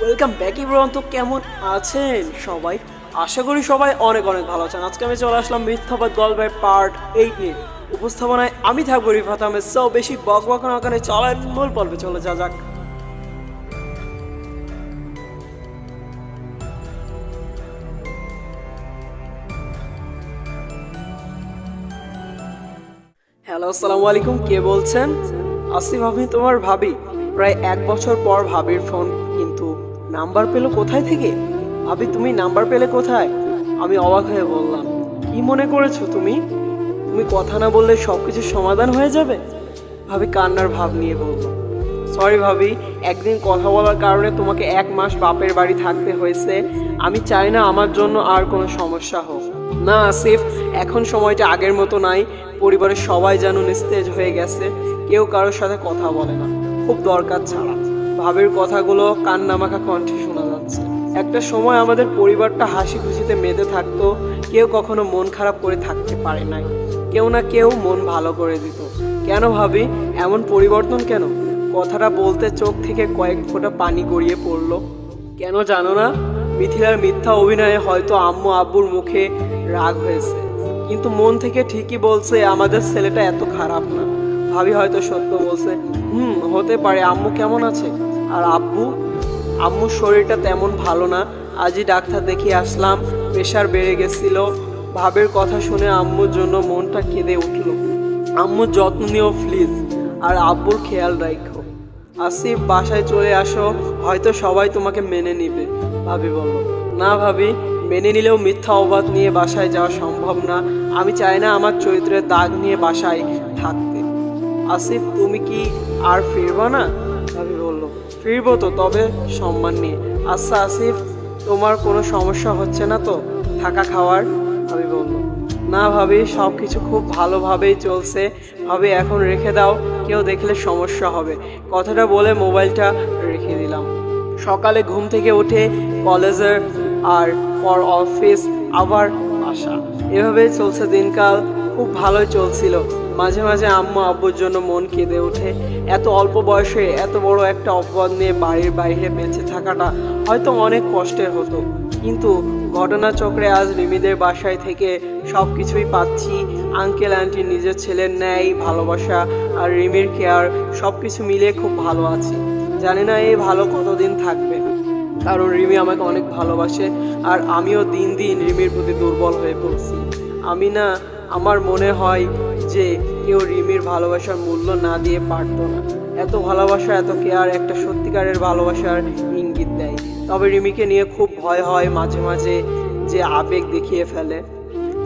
Welcome back everyone. তো কেমন আছেন সবাই? আশা করি সবাই অনেক অনেক ভালো আছেন। আজকে আমি চলে আসলাম মিথ্যাবাদ গল্পের পার্ট 8 নিয়ে। উপস্থাপনায় আমি থাকবো রিফাত আহমেদ। সো বেশি বক বক না করে চলেন মূল পর্বে চলে যাক। হ্যালো, আসসালামু আলাইকুম। কে বলছেন? আসিফ, আমি তোমার ভাবি। প্রায় 1 বছর পর ভাবির ফোন, কিন্তু নাম্বার পেলো কোথায় থেকে? ভাবি, তুমি নাম্বার পেলে কোথায়? আমি অবাক হয়ে বললাম, কি মনে করেছো তুমি? তুমি কথা না বললে সব কিছু সমাধান হয়ে যাবে? ভাবি কান্নার ভাব নিয়ে বলল, সরি ভাবি, একদিন কথা বলার কারণে তোমাকে 1 মাস বাপের বাড়ি থাকতে হয়েছে। আমি চাই না আমার জন্য আর কোনো সমস্যা হোক। না আসিফ, এখন সময়টা আগের মতো নাই। পরিবারের সবাই যেন নিস্তেজ হয়ে গেছে, কেউ কারোর সাথে কথা বলে না, খুব দরকার ছাড়া। ভাবের কথাগুলো কান্নামাখা কণ্ঠে শোনা যাচ্ছে। একটা সময় আমাদের পরিবারটা হাসি খুশিতে মেতে থাকতো, কেউ কখনো মন খারাপ করে থাকতে পারে নাই। কেউ না কেউ মন ভালো করে দিত। কেন ভাবি এমন পরিবর্তন কেন? কথাটা বলতে চোখ থেকে কয়েক ফোঁটা পানি গড়িয়ে পড়লো। কেন জানো না? মিথিলার মিথ্যা অভিনয়ে হয়তো আম্মু আব্বুর মুখে রাগ হয়েছে, কিন্তু মন থেকে ঠিকই বলছে আমাদের ছেলেটা এত খারাপ না। ভাবি হয়তো সত্য বলছে। হতে পারে। আম্মু কেমন আছে? আর আব্বু? আম্মুর শরীরটা তেমন ভালো না, আজই ডাক্তার দেখিয়ে আসলাম, প্রেশার বেড়ে গেছিল। ভাবের কথা শুনে আম্মুর জন্য মনটা কেঁদে উঠল। আম্মুর যত্ন নিও প্লিজ, আর আব্বুর খেয়াল রাখো। আসিফ, বাসায় চলে আসো, হয়তো সবাই তোমাকে মেনে নিবে। ভাবি বলল, না ভাবি, মেনে নিলেও মিথ্যা অবাদ নিয়ে বাসায় যাওয়া সম্ভব না। আমি চাই না আমার চরিত্রের দাগ নিয়ে বাসায় থাকতে। আসিফ, তুমি কি আর ফিরবা না? ভাবি বলল, ফিরবো তো, তবে সম্মান নিয়ে। আচ্ছা আসিফ, তোমার কোনো সমস্যা হচ্ছে না তো থাকা খাওয়ার? ভাবি বলল, না ভাবি, সব কিছু খুব ভালোভাবেই চলছে। ভাবি এখন রেখে দাও, কেউ দেখলে সমস্যা হবে। কথাটা বলে মোবাইলটা রেখে দিলাম। সকালে ঘুম থেকে উঠে কলেজের, আর পর অফিস, আবার বাসা, এভাবেই চলছে দিনকাল। খুব ভালোই চলছিল। মাঝে মাঝে আম্মু আব্বুর জন্য মন কেঁদে ওঠে। এত অল্প বয়সে এত বড় একটা অপবাদ নিয়ে বাড়ির বাইরে বেঁচে থাকাটা হয়তো অনেক কষ্টের হতো, কিন্তু ঘটনাচক্রে আজ রিমিদের বাসায় থেকে সব কিছুই পাচ্ছি। আঙ্কেল আন্টি নিজের ছেলের ন্যায় ভালোবাসা আর রিমির কেয়ার, সব কিছু মিলিয়ে খুব ভালো আছি। জানি না এই ভালো কতদিন থাকবে, কারণ রিমি আমাকে অনেক ভালোবাসে, আর আমিও দিন দিন রিমির প্রতি দুর্বল হয়ে পড়ছি। আমি না, আমার মনে হয় যে কেউ রিমির ভালোবাসার মূল্য না দিয়ে পারতো না। এত ভালোবাসা, এত কেয়ার একটা সত্যিকারের ভালোবাসার ইঙ্গিত দেয়। তবে রিমিকে নিয়ে খুব ভয় হয় মাঝে মাঝে, যে আবেগ দেখিয়ে ফেলে।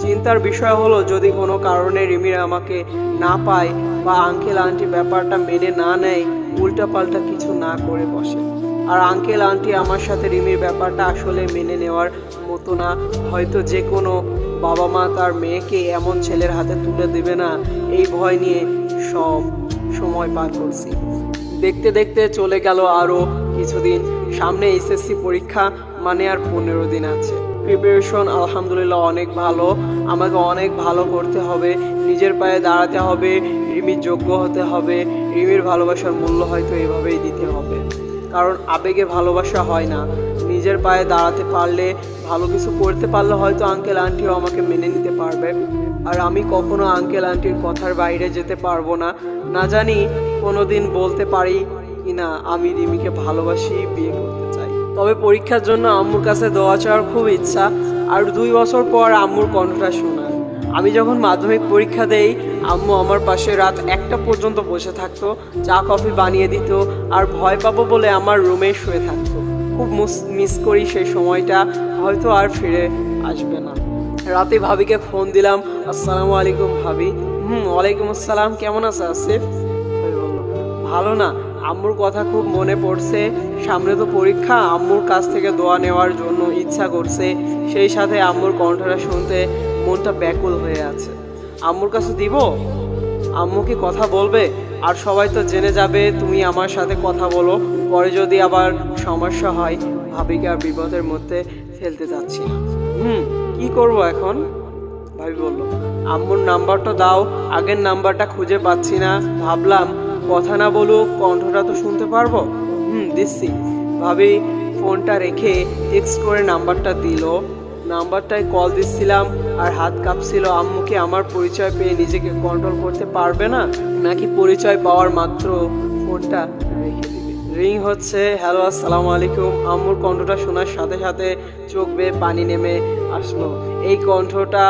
চিন্তার বিষয় হলো, যদি কোনো কারণে রিমির আমাকে না পায় বা আঙ্কেল আন্টি ব্যাপারটা মেনে না নেয়, উল্টাপাল্টা কিছু না করে বসে। আর আঙ্কেল আন্টি আমার সাথে রিমির ব্যাপারটা আসলে মেনে নেওয়ার মতো না। হয়তো যে কোনো বাবা মা তার মেয়েকে এমন ছেলের হাতে তুলে দেবে না, এই ভয় নিয়ে সব সময় পার করছি। দেখতে দেখতে চলে গেল আরও কিছুদিন। সামনে এসএসসি পরীক্ষা, মানে আর 15 দিন আছে। প্রিপারেশন আলহামদুলিল্লাহ অনেক ভালো। আমাকে অনেক ভালো করতে হবে, নিজের পায়ে দাঁড়াতে হবে, রিমির যোগ্য হতে হবে। রিমির ভালোবাসার মূল্য হয়তো এভাবেই দিতে হবে, কারণ আবেগে ভালোবাসা হয় না। নিজের পায়ে দাঁড়াতে পারলে, ভালো কিছু করতে পারলে হয়তো আঙ্কেল আন্টিও আমাকে মেনে নিতে পারবে। আর আমি কখনো আঙ্কেল আন্টির কথার বাইরে যেতে পারবো না। না জানি কোনো দিন বলতে পারি কি না আমি রিমিকে ভালোবাসি, বিয়ে করতে চাই। তবে পরীক্ষার জন্য আম্মুর কাছে দোয়া চাওয়ার খুব ইচ্ছা, আর 2 বছর পর আম্মুর কণ্ঠটা শোনার। আমি যখন মাধ্যমিক পরীক্ষা দেই, আম্মু আমার পাশে রাত 1টা পর্যন্ত বসে থাকতো, চা কফি বানিয়ে দিত, আর ভয় পাবো বলে আমার রুমে শুয়ে থাকতো। খুব মিস করি সেই সময়টা, হয়তো আর ফিরে আসবে না। রাতে ভাবিকে ফোন দিলাম, আসসালামু আলাইকুম ভাবি। ওয়ালাইকুম আসসালাম, কেমন আছে আসিফ? ভাবি বলল, ভালো না, আম্মুর কথা খুব মনে পড়ছে। সামনে তো পরীক্ষা, আম্মুর কাছ থেকে দোয়া নেওয়ার জন্য ইচ্ছা করছে। সেই সাথে আম্মুর কণ্ঠটা শুনতে মনটা ব্যাকুল হয়ে আছে। আম্মুর কাছে দিব? আম্মু কি কথা বলবে? আর সবাই তো জেনে যাবে তুমি আমার সাথে কথা বলো। পরে যদি আবার সমস্যা হয়, ভাবিকে আর বিপদের মধ্যে ফেলতে যাচ্ছি না। কি করব এখন? ভাবি বলল, আম্মুর নাম্বারটা দাও। আগের নাম্বারটা খুঁজে পাচ্ছি না। ভাবলাম কথা না বলুক, কণ্ঠটা তো শুনতে পারবো। দিচ্ছি। ভাবি ফোনটা রেখে টেক্সট করে নাম্বারটা দিল। নাম্বারটায় কল দিচ্ছিলাম আর হাত কাঁপছিল। আম্মুকে আমার পরিচয় পেয়ে নিজেকে কন্ট্রোল করতে পারবে না, নাকি পরিচয় পাওয়ার মাত্র ফোনটা রেখে দিবে? রিং হচ্ছে। হ্যালো, আসসালামু আলাইকুম। আম্মুর কণ্ঠটা শোনার সাথে সাথে চোখ বেয়ে পানি নেমে আসলো। এই কণ্ঠটা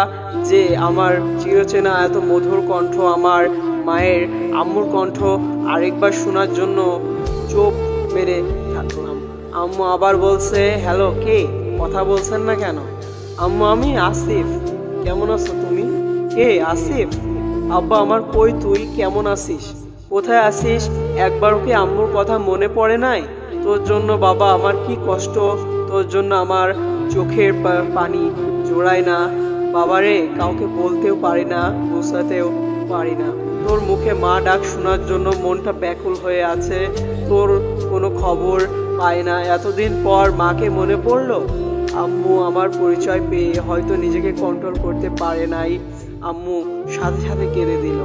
যে আমার চিরচেনা, এত মধুর কণ্ঠ, আমার মায়ের, আম্মুর কণ্ঠ আরেকবার শোনার জন্য চোখ মেরে থাকলাম। আম্মু আবার বলছে, হ্যালো, কে? কথা বলছেন না কেন? আম্মু, আমি আসিফ। কেমন আছো তুমি? কে আসিফ? আব্বা আমার। কই তুই? কেমন আছিস? কোথায় আছিস? একবারও কি আম্মুর কথা মনে পড়ে নাই? তোর জন্য বাবা আমার কি কষ্ট, তোর জন্য আমার চোখের পানি জোড়ায় না বাবারে। কাউকে বলতেও পারি না, বোঝাতেও পারি না। তোর মুখে মা ডাক শোনার জন্য মনটা ব্যাকুল হয়ে আছে। তোর কোনো খবর পাই না। এতদিন পর মাকে মনে পড়লো। আম্মু আমার পরিচয় পেয়ে হয়তো নিজেকে কন্ট্রোল করতে পারে নাই। আম্মু সাথে সাথে কেঁদে দিল।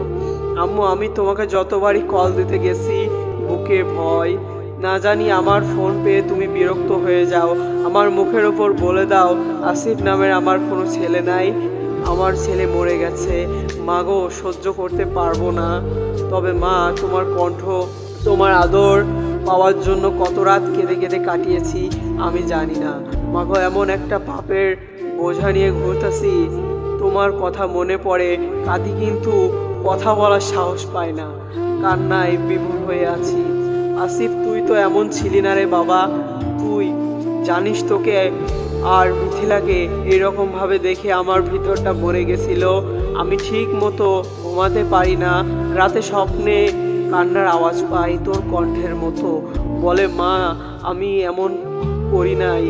আম্মু, আমি তোমাকে যতবারই কল দিতে গেছি বুকে ভয়, না জানি আমার ফোন পেয়ে তুমি বিরক্ত হয়ে যাও। আমার মুখের ওপর বলে দাও আসিফ নামের আমার কোনো ছেলে নাই, আমার ছেলে মরে গেছে। মাগো, সহ্য করতে পারবো না। তবে মা, তোমার কণ্ঠ, তোমার আদর পাওয়ার জন্য কত রাত কেঁদে কেঁদে কাটিয়েছি আমি জানি না। মাগো, এমন একটা পাপের বোঝা নিয়ে ঘুরতেছি, তোমার কথা মনে পড়ে কাঁদি, কিন্তু কথা বলার সাহস পাই না। কান্নায় বিভোর হয়ে আছি। আসিফ, তুই তো এমন ছিলি না রে বাবা। তুই জানিস, তোকে আর মিথিলাকে এরকমভাবে দেখে আমার ভিতরটা ভরে গেছিল। আমি ঠিক মতো ঘুমাতে পারি না। রাতে স্বপ্নে কান্নার আওয়াজ পাই তোর কণ্ঠের মতো। বলে, মা, আমি এমন করি নাই,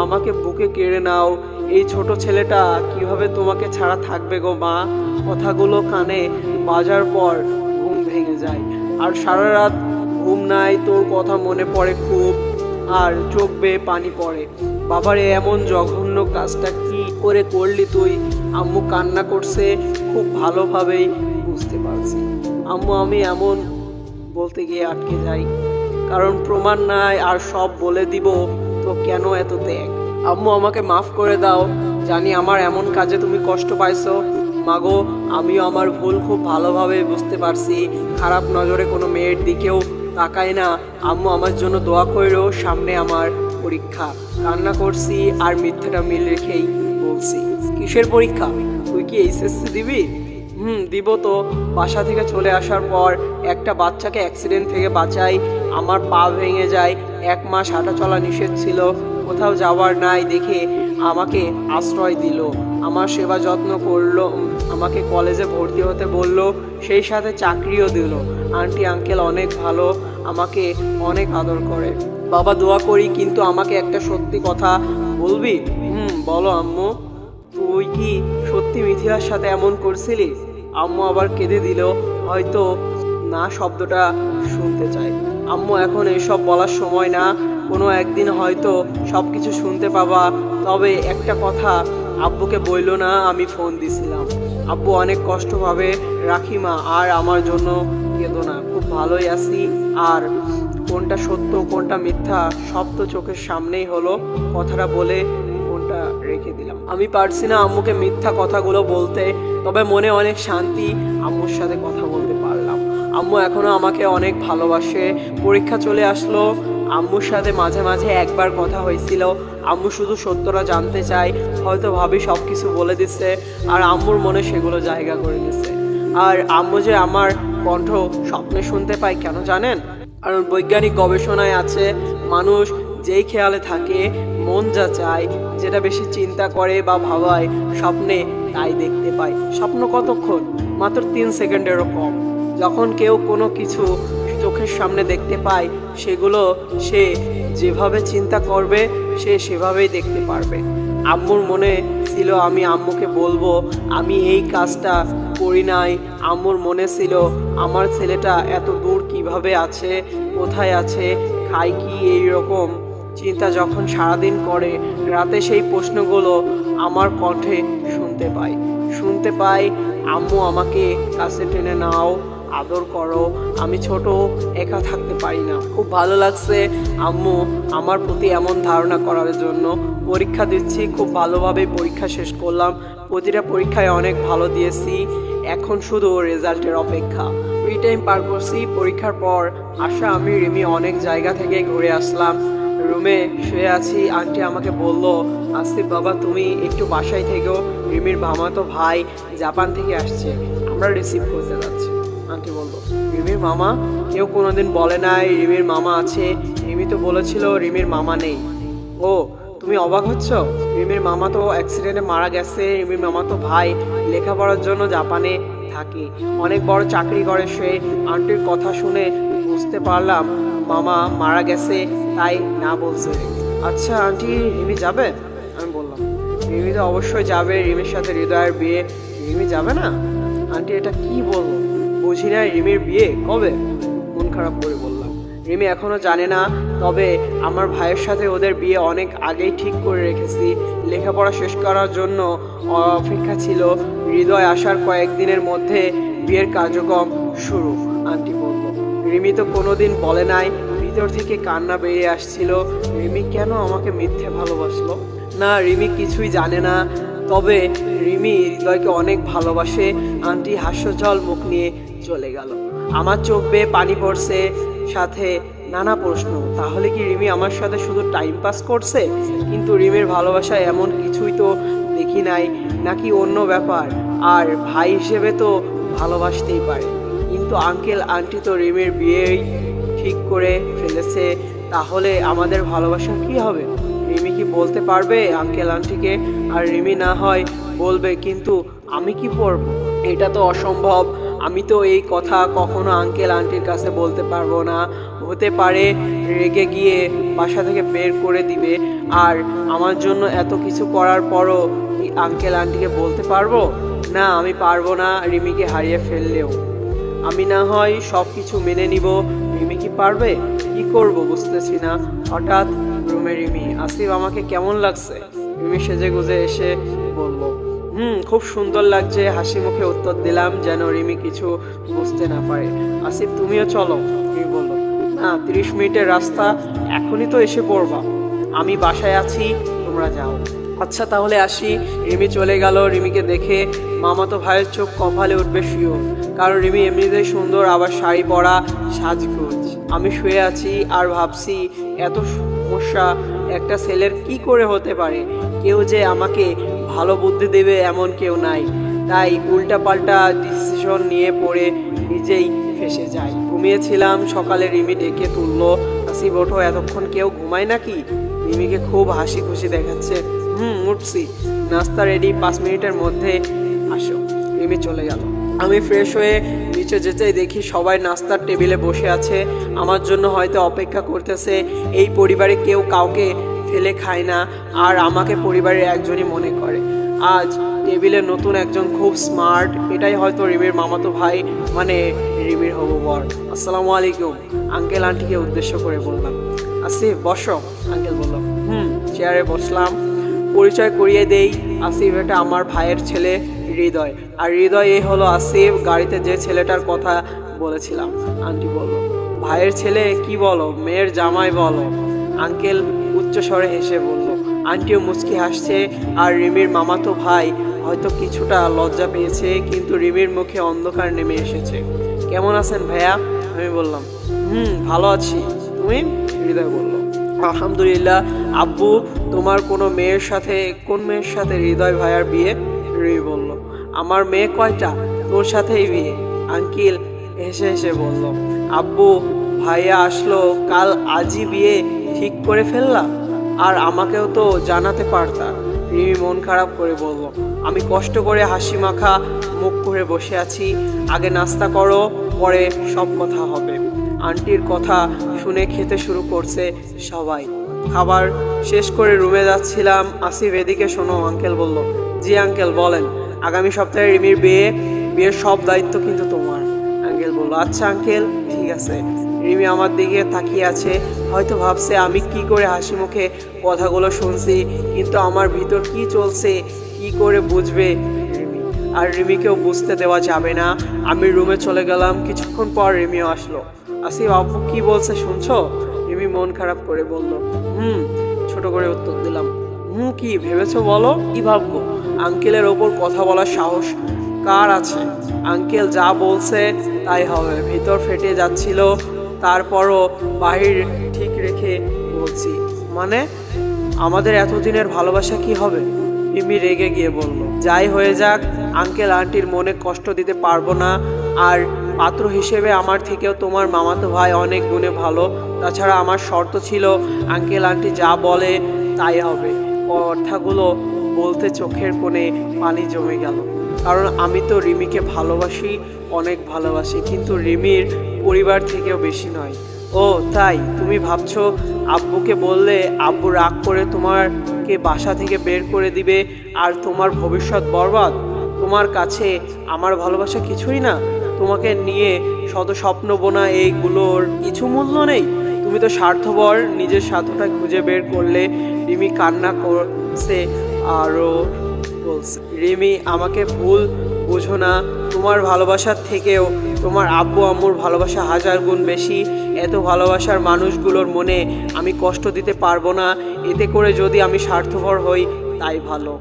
আমাকে বুকে কেড়ে নাও। এই ছোট ছেলেটা কিভাবে তোমাকে ছাড়া থাকবে গো মা? কথাগুলো কানে বাজার পর ঘুম ভেঙে যায়, আর সারা রাত ঘুম নাই। তোর কথা মনে পড়ে খুব, আর চোখ বেয়ে পানি পড়ে। বাবারে, এমন জঘন্য কাজটা কি করে করলি তুই? আম্মু কান্না করছে, খুব ভালোভাবেই বুঝতে পারছি। আম্মু, আমি এমন বলতে গিয়ে আটকে যাই, কারণ প্রমাণ নাই। আর সব বলে দিব তো কেন এত ত্যাগ? আম্মু, আমাকে মাফ করে দাও। জানি আমার এমন কাজে তুমি কষ্ট পাইছো। মাগো, আমিও আমার ভুল খুব ভালোভাবে বুঝতে পারছি। খারাপ নজরে কোনো মেয়ের দিকেও তাকাই না। আম্মু, আমার জন্য দোয়া কইরো, সামনে আমার পরীক্ষা। কান্না করছি আর মিথ্যাটা মিল রেখেই বলছি। কিসের পরীক্ষা? তুই কি এইচএসসি দিবি? দিব তো। বাসা থেকে চলে আসার পর একটা বাচ্চাকে অ্যাক্সিডেন্ট থেকে বাঁচাই। আমার পা ভেঙে যায়। 1 মাস হাঁটা চলা নিষেধ ছিল। কোথাও যাওয়ার নাই দেখে আমাকে আশ্রয় দিল, আমার সেবা যত্ন করলো, আমাকে কলেজে ভর্তি হতে বলল, সেই সাথে চাকরিও দিল। আন্টি আঙ্কেল অনেক ভালো, আমাকে অনেক আদর করে। বাবা, দোয়া করি, কিন্তু আমাকে একটা সত্যি কথা বলবি? বলো আম্মু। তুই কি সত্যি মিথিলার সাথে এমন করছিলি? আম্মু আবার কেঁদে দিল। হয়তো না শব্দটা শুনতে চাই। আম্মু, এখন এসব বলার সময় না। কোনো একদিন হয়তো সব কিছু শুনতে পাবা। তবে একটা কথা আব্বুকে বইলো না আমি ফোন দিছিলাম। আব্বু অনেক কষ্ট পাবে। রাখিমা, আর আমার জন্য কেঁদো না, খুব ভালোই আছি। আর কোনটা সত্য কোনটা মিথ্যা সব তো চোখের সামনেই হলো। কথাটা বলে ফোনটা রেখে দিলাম। আমি পারছি না আম্মুকে মিথ্যা কথাগুলো বলতে, তবে মনে অনেক শান্তি। আম্মুর সাথে কথা বলতে পারলাম। আম্মু এখনো আমাকে অনেক ভালোবাসে। পরীক্ষা চলে আসলো। আম্মুর সাথে মাঝে মাঝে একবার কথা হয়েছিল। আম্মু শুধু সত্যটা জানতে চায়। হয়তো ভাবি সব কিছু বলে দিচ্ছে, আর আম্মুর মনে সেগুলো জায়গা করে দিচ্ছে। আর আম্মু যে আমার কণ্ঠ স্বপ্নে শুনতে পায় কেন জানেন? কারণ বৈজ্ঞানিক গবেষণায় আছে, মানুষ যেই খেয়ালে থাকে, মন যা চায়, যেটা বেশি চিন্তা করে বা ভাবায়, স্বপ্নে তাই দেখতে পায়। স্বপ্ন কতক্ষণ? মাত্র 3 সেকেন্ডেরও কম। যখন কেউ কোনো কিছু চোখের সামনে দেখতে পায়, সেগুলো সে যেভাবে চিন্তা করবে সে সেভাবেই দেখতে পারবে। আম্মুর মনে ছিল আমি আম্মুকে বলবো আমি এই কাজটা করি নাই। আম্মুর মনে ছিল আমার ছেলেটা এত দূর কিভাবে আছে, কোথায় আছে, খায় কি, এই রকম চিন্তা যখন সারাদিন করে, রাতে সেই প্রশ্নগুলো আমার কণ্ঠে শুনতে পাই। আম্মু আমাকে কাছে টেনে নাও, আদর করো। আমি ছোট, একা থাকতে পারি না। খুব ভালো লাগছে আম্মু আমার প্রতি এমন ধারণা করার জন্য। পরীক্ষা দিচ্ছি, খুব ভালোভাবে পরীক্ষা শেষ করলাম। প্রতিটা পরীক্ষায় অনেক ভালো দিয়েছি, এখন শুধু রেজাল্টের অপেক্ষা। ফ্রি টাইম পার করছি। পরীক্ষার পর আমি রিমি অনেক জায়গা থেকে ঘুরে আসলাম। রুমে শুয়ে আছি, আন্টি আমাকে বলল, আসিফ বাবা তুমি একটু বাসায় থেকেও, রিমির মামাতো ভাই জাপান থেকে আসছে, আমরা রিসিভ করতে যাচ্ছি। আন্টি বলল, রিমির মামা? কেউ কোনোদিন বলে নাই রিমির মামা আছে। রিমি তো বলেছিল রিমির মামা নেই। ও, তুমি অবাক হচ্ছ? রিমির মামা তো অ্যাক্সিডেন্টে মারা গেছে। রিমির মামা তো ভাই লেখাপড়ার জন্য জাপানে থাকে, অনেক বড় চাকরি করে সে। আন্টির কথা শুনে বুঝতে পারলাম মামা মারা গেছে, তাই না বলছে। আচ্ছা আন্টি, রিমি যাবে? আমি বললাম, রিমি তো অবশ্যই যাবে, রিমির সাথে হৃদয়ের বিয়ে। রিমি যাবে না? আন্টি এটা কি বলবো, বুঝি না, রিমির বিয়ে কবে? মন খারাপ করে বললাম, রিমি এখনো জানে না, তবে আমার ভাইয়ের সাথে ওদের বিয়ে অনেক আগেই ঠিক করে রেখেছি। লেখাপড়া শেষ করার জন্য অপেক্ষা ছিল। হৃদয় আসার কয়েকদিনের মধ্যে বিয়ের কার্যক্রম শুরু। আন্টি বলল, রিমি তো কোনোদিন বলে নাই। ভিতর থেকে কান্না বেরিয়ে আসছিল। রিমি কেন আমাকে মিথ্যে ভালোবাসলো? না, রিমি কিছুই জানে না, তবে রিমি হৃদয়কে অনেক ভালোবাসে। আন্টি হাস্যজ্জ্বল মুখ নিয়ে চলে গেল। আমার চোখ বেয়ে পানি পড়ছে, সাথে নানা প্রশ্ন। তাহলে কি রিমি আমার সাথে শুধু টাইম পাস করছে? কিন্তু রিমির ভালোবাসায় এমন কিছুই তো দেখি নাই, নাকি অন্য ব্যাপার? আর ভাই হিসেবে তো ভালোবাসতেই পারে, কিন্তু আঙ্কেল আন্টি তো রিমির বিয়েই ঠিক করে ফেলেছে। তাহলে আমাদের ভালোবাসা কি হবে? রিমি কি বলতে পারবে আঙ্কেল আন্টিকে? আর রিমি না হয় বলবে, কিন্তু আমি কি পড়ব? এটা তো অসম্ভব। আমি তো এই কথা কখনো আঙ্কেল আন্টির কাছে বলতে পারবো না। হতে পারে রেগে গিয়ে বাসা থেকে বের করে দিবে। আর আমার জন্য এত কিছু করার পরও কি আঙ্কেল আন্টিকে বলতে পারবো? না, আমি পারবো না। রিমিকে হারিয়ে ফেললেও আমি না হয় সব কিছু মেনে নিব। রিমি কি পারবে? কি করব বুঝতেছি না। হঠাৎ রুমে রিমি, আসিফ আমাকে কেমন লাগছে? রিমি সেজে গুজে এসে বলল, খুব সুন্দর লাগছে। হাসি মুখে উত্তর দিলাম, যেন রিমি কিছু বুঝতে না পারে। আসিফ তুমিও চলো। রিমি বলল, না, 30 মিনিটের রাস্তা, এখনই তো এসে পড়বা। আমি বাসায় আছি, তোমরা যাও। আচ্ছা তাহলে আসি। রিমি চলে গেল। রিমিকে দেখে মামাতো ভাইয়ের চোখ কপালে উঠবে শিওর, কারণ রিমি এমনিতেই সুন্দর, আবার শাড়ি পরা, সাজগোজ। আমি শুয়ে আছি আর ভাবছি, এত সমস্যা একটা ছেলের কি করে হতে পারে? কেউ যে আমাকে ভালো বুদ্ধি দেবে এমন কেউ নাই। তাই উল্টাপাল্টা ডিসিশন নিয়ে পড়ে নিজেই ফেসে যাই। ঘুমিয়েছিলাম, সকালে রিমি ডেকে তুললো, আসিফ ওঠো, এতক্ষণ কেউ ঘুমায় নাকি? রিমিকে খুব হাসি খুশি দেখাচ্ছে। উঠছি, নাস্তা রেডি, 5 মিনিটের মধ্যে আসো। রিমি চলে গেল। আমি ফ্রেশ হয়ে নিচে যেতেই দেখি সবাই নাস্তার টেবিলে বসে আছে, আমার জন্য হয়তো অপেক্ষা করতেছে। এই পরিবারে কেউ কাউকে ফেলে খায় না, আর আমাকে পরিবারের একজনই মনে করে। আজ টেবিলে নতুন একজন, খুব স্মার্ট। এটাই হয়তো রিমির মামাতো ভাই, মানে রিমির হবু বর। আসসালামু আলাইকুম, আঙ্কেল আন্টিকে উদ্দেশ্য করে বললাম। আসিফ বসো, আঙ্কেল বলল। চেয়ারে বসলাম। পরিচয় করিয়ে দেই, আসিফ এটা আমার ভাইয়ের ছেলে হৃদয়, আর হৃদয় এই হলো আসিফ, গাড়িতে যে ছেলেটার কথা বলেছিলাম। আন্টি বলল, ভাইয়ের ছেলে? কি বলো, মেয়ের জামাই বলো। আঙ্কেল উচ্চস্বরে হেসে বলল। আন্টিও মুচকি হাসছে। আর রিমির মামাতো ভাই হয়তো কিছুটা লজ্জা পেয়েছে, কিন্তু রিমির মুখে অন্ধকার নেমে এসেছে। কেমন আছেন ভাইয়া? আমি বললাম, ভালো আছি। তুমি? হৃদয় বলল, আলহামদুলিল্লাহ। আব্বু, তোমার কোনো মেয়ের সাথে? কোন মেয়ের সাথে? হৃদয় ভাইয়ার বিয়ে। রিমি বলল, আমার মেয়ে কয়টা? তোর সাথেই বিয়ে। আঙ্কেল হেসে হেসে বলল, আব্বু ভাইয়া আসলো কাল, আজই বিয়ে ঠিক করে ফেললাম? আর আমাকেও তো জানাতে পারতা। রিমি মন খারাপ করে বলল, আমি কষ্ট করে হাসি মাখা মুখ করে বসে আছি, আগে নাস্তা করো, পরে সব কথা হবে। আন্টির কথা শুনে খেতে শুরু করছে সবাই। খাবার শেষ করে রুমে যাচ্ছিলাম। আসিফ এদিকে শোনো, আঙ্কেল বলল। জি আঙ্কেল বলেন। আগামী সপ্তাহে রিমির বিয়ের সব দায়িত্ব কিন্তু তোমার। আঙ্কেল বলল, আচ্ছা আঙ্কেল, ঠিক আছে। রিমি আমার দিকে তাকিয়ে আছে, হয়তো ভাবছে আমি কি করে হাসি মুখে কথাগুলো শুনছি, কিন্তু আমার ভিতর কি চলছে কি করে বুঝবে রিমি। আর রিমিকেও বুঝতে দেওয়া যাবে না। আমি রুমে চলে গেলাম। কিছুক্ষণ পর রিমিও আসলো। আসিফ, আব্বু কি বলছে শুনছো? রিমি মন খারাপ করে বলল। ছোট করে উত্তর দিলাম। কি ভেবেছো বলো? কি ভাববো? আঙ্কেলের ওপর কথা বলার সাহস কার আছে? আঙ্কেল যা বলছে তাই হবে। ভিতর ফেটে যাচ্ছিল, তারপরও বাহির ঠিক রেখে বলছি। মানে আমাদের এতদিনের ভালোবাসা কি হবে? রিমি রেগে গিয়ে বলল, যাই হয়ে যাক, আঙ্কেল আন্টির মনে কষ্ট দিতে পারবো না। আর পাত্র হিসেবে আমার থেকেও তোমার মামাতো ভাই অনেক গুণে ভালো। তাছাড়া আমার শর্ত ছিল আঙ্কেল আন্টি যা বলে তাই হবে। কথাগুলো বলতে চোখের কোণে পানি জমে গেল। কারণ আমি তো রিমিকে ভালোবাসি, অনেক ভালোবাসি, কিন্তু রিমির পরিবার থেকেও বেশি নয়। ও তাই? তুমি ভাবছো আব্বুকে বললে আব্বু রাগ করে তোমাকে বাসা থেকে বের করে দিবে আর তোমার ভবিষ্যৎ বরবাদ? তোমার কাছে আমার ভালোবাসা কিছুই না? তোমাকে নিয়ে শত স্বপ্ন বোনা এইগুলোর কিছু মূল্য নেই? তুমি তো স্বার্থপর, নিজের স্বার্থটা খুঁজে বের করলে। রিমি কান্না করছে আরও বলছে, রিমি আমাকে ভুল বুঝো না, তোমার ভালোবাসার থেকেও তোমার আব্বু আম্মুর ভালোবাসা হাজার গুণ বেশি। এত ভালোবাসার মানুষগুলোর মনে আমি কষ্ট দিতে পারবো না। এতে করে যদি আমি স্বার্থপর হই তাই ভালো।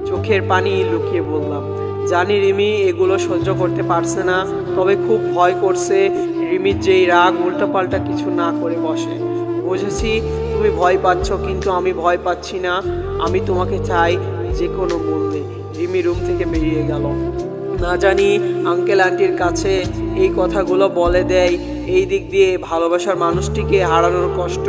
চোখের পানি লুকিয়ে বললাম, জানি রিমি এগুলো সহ্য করতে পারছে না, তবে খুব ভয় করছে রিমির যেই রাগ উল্টাপাল্টা কিছু না করে বসে। বুঝেছি তুমি ভয় পাচ্ছ, কিন্তু আমি ভয় পাচ্ছি না। আমি তোমাকে চাই যে কোনো মূল্যে। রিমি রুম থেকে বেরিয়ে গেল। না জানি আঙ্কেল আন্টির কাছে এই কথাগুলো বলে দেয়, এই দিক দিয়ে ভালোবাসার মানুষটিকে হারানোর কষ্ট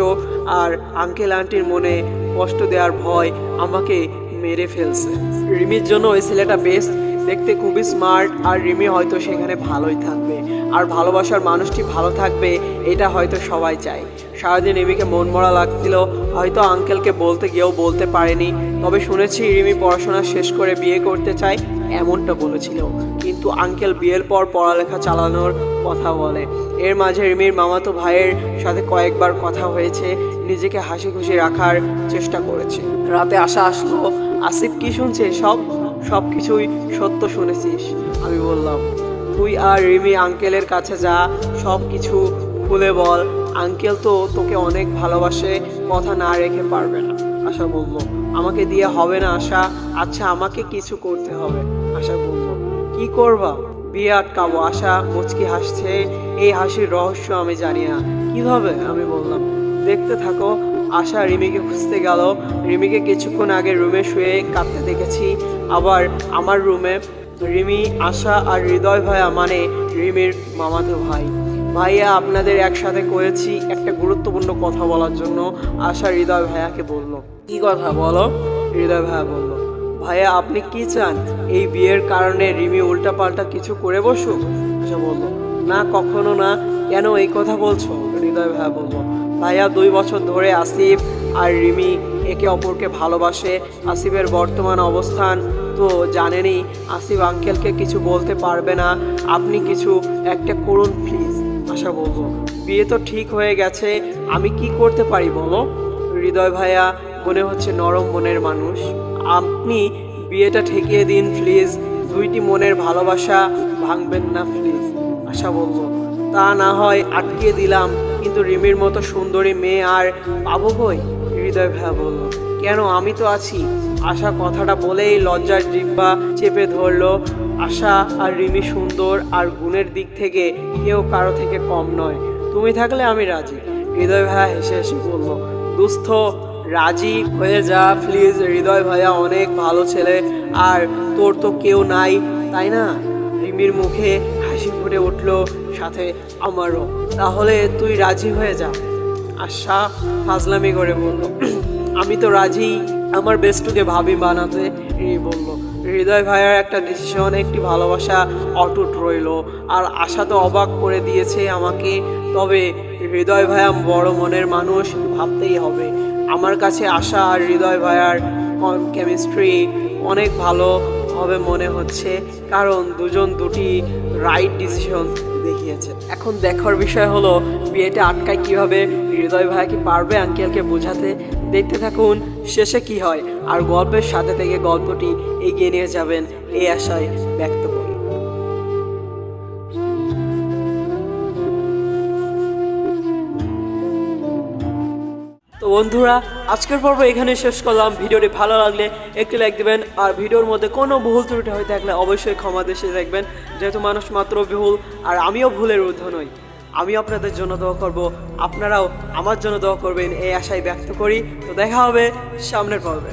আর আঙ্কেল আন্টির মনে কষ্ট দেওয়ার ভয় আমাকে মেরে ফেলছে। রিমির জন্য ওই ছেলেটা বেস্ট, দেখতে খুবই স্মার্ট, আর রিমি হয়তো সেখানে ভালোই থাকবে, আর ভালোবাসার মানুষটি ভালো থাকবে, এটা হয়তো সবাই চায়। সারাদিন রিমিকে মন মরা লাগছিল, হয়তো আঙ্কেলকে বলতে গিয়েও বলতে পারেনি। তবে শুনেছি রিমি পড়াশোনা শেষ করে বিয়ে করতে চায়, এমনটা বলেছিল। কিন্তু আঙ্কেল বিয়ের পর পড়ালেখা চালানোর কথা বলে। এর মাঝে রিমির মামাতো ভাইয়ের সাথে কয়েকবার কথা হয়েছে, নিজেকে হাসি খুশি রাখার চেষ্টা করেছে। রাতে আসলো। আসিফ, কি শুনছে? সব কিছুই সত্য শুনেছিস? আমি বললাম, তুই আর রিমি আঙ্কেলের কাছে যা, সব কিছু খুলে বল। আঙ্কেল তো তোকে অনেক ভালোবাসে, কথা না রেখে পারবে না। আশা বলল, আমাকে দিয়ে হবে না আশা। আচ্ছা, আমাকে কিছু করতে হবে। আশা বলল, কি করবা? বিয়ে আটকাবো। আশা মুচকি হাসছে। এই হাসির রহস্য আমি জানি না। কিভাবে? আমি বললাম, দেখতে থাকো। আশা রিমিকে খুঁজতে গেল। রিমিকে কিছুক্ষণ আগে রুমে শুয়ে কাঁদতে দেখেছি, আবার আমার রুমে। রিমি, আশা আর হৃদয় ভাইয়া, মানে রিমির মামাতো ভাই। ভাইয়া আপনাদের একসাথে করেছি একটা গুরুত্বপূর্ণ কথা বলার জন্য। আশা হৃদয় ভাইয়াকে বলল, কি কথা বলো? হৃদয় ভাইয়া বলল, ভাইয়া আপনি কি চান এই বিয়ের কারণে রিমি উল্টাপাল্টা কিছু করে বসুক? আশা বলল, না, কখনো না। কেন এই কথা বলছো? হৃদয় ভাইয়া বলল, ভাইয়া 2 বছর ধরে আসিফ আর রিমি একে অপরকে ভালোবাসে। আসিফের বর্তমান অবস্থান তো জানেনই। আসিফ আঙ্কেলকে কিছু বলতে পারবে না। আপনি কিছু একটা করুন প্লিজ। আশা বলল, বিয়ে তো ঠিক হয়ে গেছে, আমি কি করতে পারি বলো? হৃদয় ভাইয়া মনে হচ্ছে নরম মনের মানুষ। আপনি বিয়েটা ঠেকিয়ে দিন প্লিজ। 2টি মনের ভালোবাসা ভাঙবেন না প্লিজ। আশা বলল, তা না হয় আটকে দিলাম, কিন্তু রিমির মতো সুন্দরী মেয়ে আর পাবো কই? হৃদয় ভাইয়া বলল, কেন, আমি তো আছি। আশা কথাটা বলেই লজ্জার জিহ্বা চেপে ধরলো। আশা আর রিমি সুন্দর আর গুণের দিক থেকে কেউ কারো থেকে কম নয়। তুমি থাকলে আমি রাজি। হৃদয় ভাইয়া হেসে হেসে বলল, দুস্থ, রাজি হয়ে যা প্লিজ। হৃদয় ভাইয়া অনেক ভালো ছেলে, আর তোর তো কেউ নাই, তাই না? রিমির মুখে হাসি ফুটে উঠল, সাথে আমারও। তাহলে তুই রাজি হয়ে যা। আশা ফাজলামি করে বলল, আমি তো রাজি আমার বেস্টুকে ভাবি বানাতে। রিমি বলল, হৃদয় ভাইয়ার একটা ডিসিশন, একটি ভালোবাসা অটুট রইল। আর আশা তো অবাক করে দিয়েছে আমাকে। তবে হৃদয় ভাইয়া বড় মনের মানুষ, ভাবতেই হবে। আমার কাছে আশা আর হৃদয় ভাইয়ার কেমিস্ট্রি অনেক ভালো হবে মনে হচ্ছে, কারণ দুজন দুটি রাইট ডিসিশন দেখিয়েছে। এখন দেখার বিষয় হলো বিয়েটা আটকায় কিভাবে। হৃদয় ভাইয়া কি পারবে আঙ্কেলকে বোঝাতে দেখতে থাকুন শেষে কি হয়, আর গল্পের সাথে থেকে গল্পটি এগিয়ে নিয়ে যাবেন এই আশায় ব্যক্ত করি। তো বন্ধুরা, আজকের পর্ব এখানে শেষ করলাম। ভিডিওটি ভালো লাগলে একটি লাইক দিবেন, আর ভিডিওর মধ্যে কোনো ভুল ত্রুটি হয়ে থাকলে অবশ্যই ক্ষমা দেশে দেখবেন, যেহেতু মানুষ মাত্র ভুল, আর আমিও ভুলের ঊর্ধ্বে নই। আমি আপনাদের জন্য দোয়া করব, আপনারাও আমার জন্য দোয়া করবেন এই আশায় ব্যক্ত করি। তো দেখা হবে সামনের পর্বে।